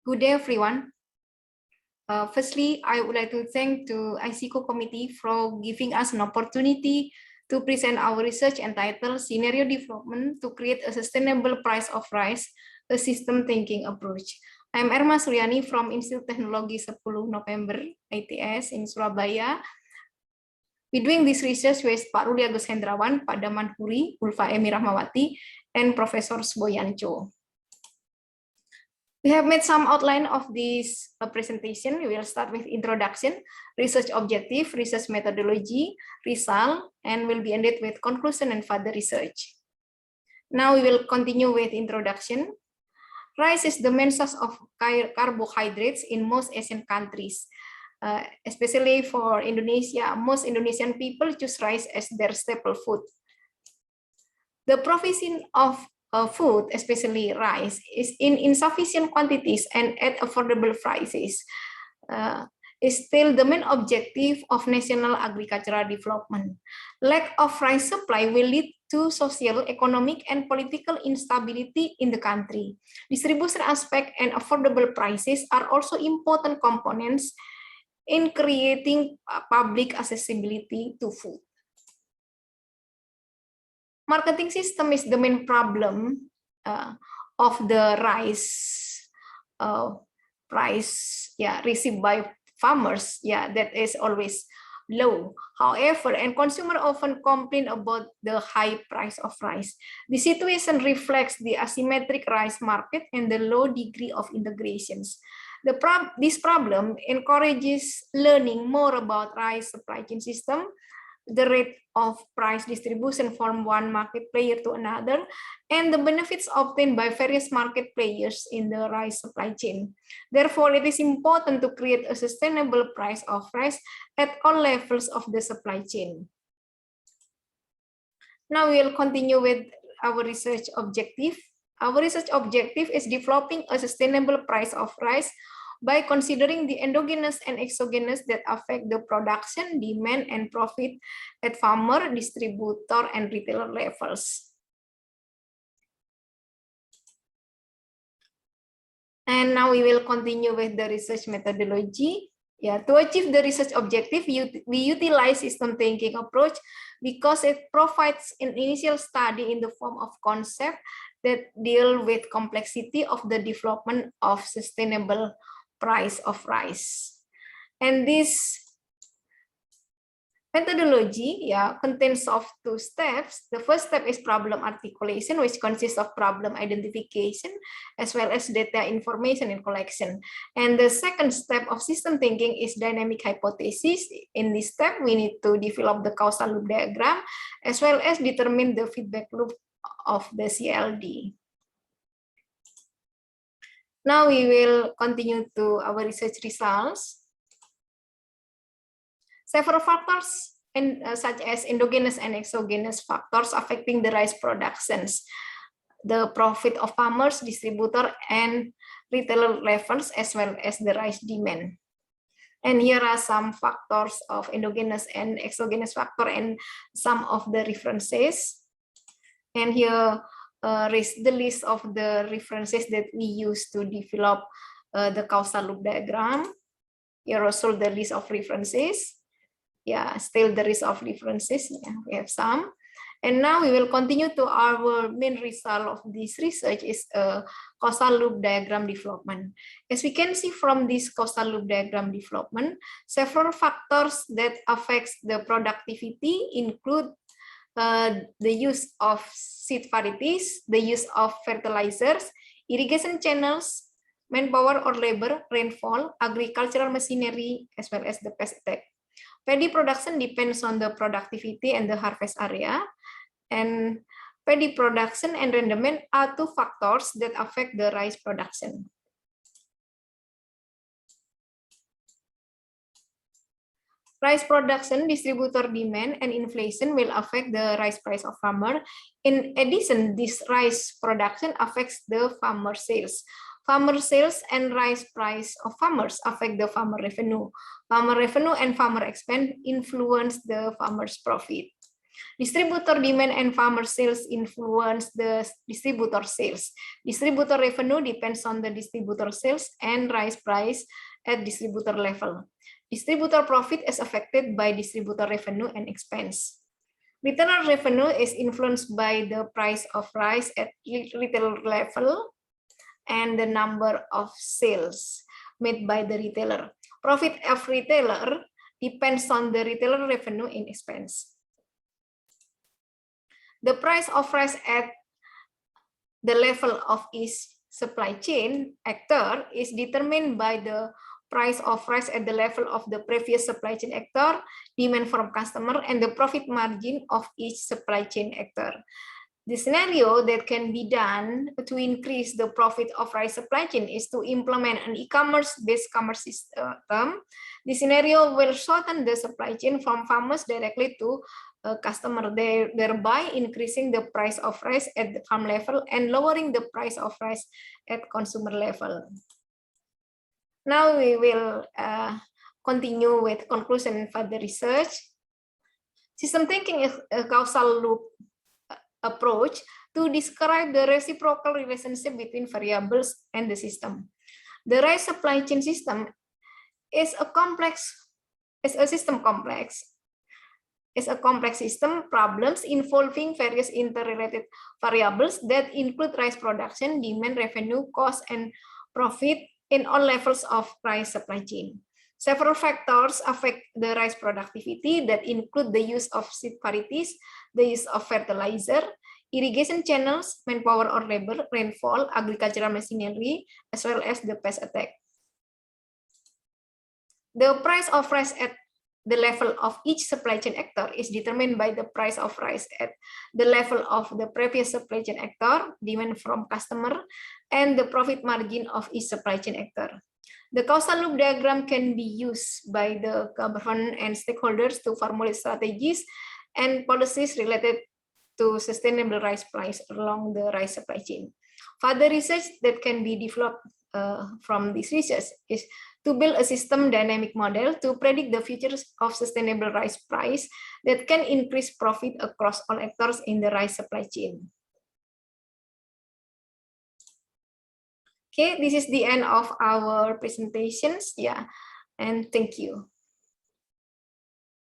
Good day, everyone. Firstly, I would like to thank the ICICO committee for giving us an opportunity to present our research entitled Scenario Development to Create a Sustainable Price of Rice, a System Thinking Approach. I'm Erma Suryani from Institut Teknologi 10 November ITS in Surabaya. We're doing this research with Pak Rudi Agus Hendrawan, Pak Daman Huri, Ulfa Emi Rahmawati, and Professor Boyan Cho. We have made some outline of this presentation. We will start with introduction, research objective, research methodology, result, and will be ended with conclusion and further research. Now we will continue with introduction. Rice is the main source of carbohydrates in most Asian countries. Especially for Indonesia, most Indonesian people choose rice as their staple food. The provision of food, especially rice, is in insufficient quantities and at affordable prices. Is still the main objective of national agricultural development. Lack of rice supply will lead to social, economic, and political instability in the country. Distribution aspect and affordable prices are also important components in creating public accessibility to food. Marketing system is the main problem of the rice price received by farmers, that is always low. However, and consumer often complain about the high price of rice. The situation reflects the asymmetric rice market and the low degree of integrations. This problem encourages learning more about rice supply chain system, the rate of price distribution from one market player to another, and the benefits obtained by various market players in the rice supply chain. Therefore, it is important to create a sustainable price of rice at all levels of the supply chain. Now we will continue with our research objective. Our research objective is developing a sustainable price of rice by considering the endogenous and exogenous that affect the production, demand, and profit at farmer, distributor, and retailer levels. And now we will continue with the research methodology. To achieve the research objective, we utilize system thinking approach because it provides an initial study in the form of concept that deal with complexity of the development of sustainable price of rice. And this methodology contains of two steps. The first step is problem articulation, which consists of problem identification as well as data information and collection. And the second step of system thinking is dynamic hypothesis. In this step, we need to develop the causal loop diagram as well as determine the feedback loop of the CLD. Now we will continue to our research results. Several factors such as endogenous and exogenous factors affecting the rice productions, the profit of farmers, distributor, and retailer levels, as well as the rice demand. And here are some factors of endogenous and exogenous factor and some of the references. And here is the list of the references that we use to develop the causal loop diagram. Here also the list of references. Still the list of references. We have some. And now we will continue to our main result of this research is causal loop diagram development. As we can see from this causal loop diagram development, several factors that affects the productivity include the use of seed varieties, the use of fertilizers, irrigation channels, manpower or labor, rainfall, agricultural machinery, as well as the pest attack. Paddy production depends on the productivity and the harvest area, and paddy production and rendement are two factors that affect the rice production. Rice production, distributor demand, and inflation will affect the rice price of farmer. In addition, this rice production affects the farmer sales. Farmer sales and rice price of farmers affect the farmer revenue. Farmer revenue and farmer expense influence the farmer's profit. Distributor demand and farmer sales influence the distributor sales. Distributor revenue depends on the distributor sales and rice price at distributor level. Distributor profit is affected by distributor revenue and expense. Retailer revenue is influenced by the price of rice at retail level and the number of sales made by the retailer. Profit of retailer depends on the retailer revenue and expense. The price of rice at the level of each supply chain actor is determined by the price of rice at the level of the previous supply chain actor, demand from customer, and the profit margin of each supply chain actor. The scenario that can be done to increase the profit of rice supply chain is to implement an e-commerce-based commerce system. The scenario will shorten the supply chain from farmers directly to customer, thereby increasing the price of rice at the farm level and lowering the price of rice at consumer level. Now we will continue with conclusion for the research. System thinking is a causal loop approach to describe the reciprocal relationship between variables and the system. The rice supply chain system is a complex system problems involving various interrelated variables that include rice production, demand, revenue, cost, and profit in all levels of rice supply chain. Several factors affect the rice productivity that include the use of seed varieties, the use of fertilizer, irrigation channels, manpower or labor, rainfall, agricultural machinery, as well as the pest attack. The price of rice at the level of each supply chain actor is determined by the price of rice at the level of the previous supply chain actor, demand from customer, and the profit margin of each supply chain actor. The causal loop diagram can be used by the government and stakeholders to formulate strategies and policies related to sustainable rice price along the rice supply chain. Further research that can be developed from this research is to build a system dynamic model to predict the futures of sustainable rice price that can increase profit across all actors in the rice supply chain. Okay, this is the end of our presentations. Yeah, and thank you.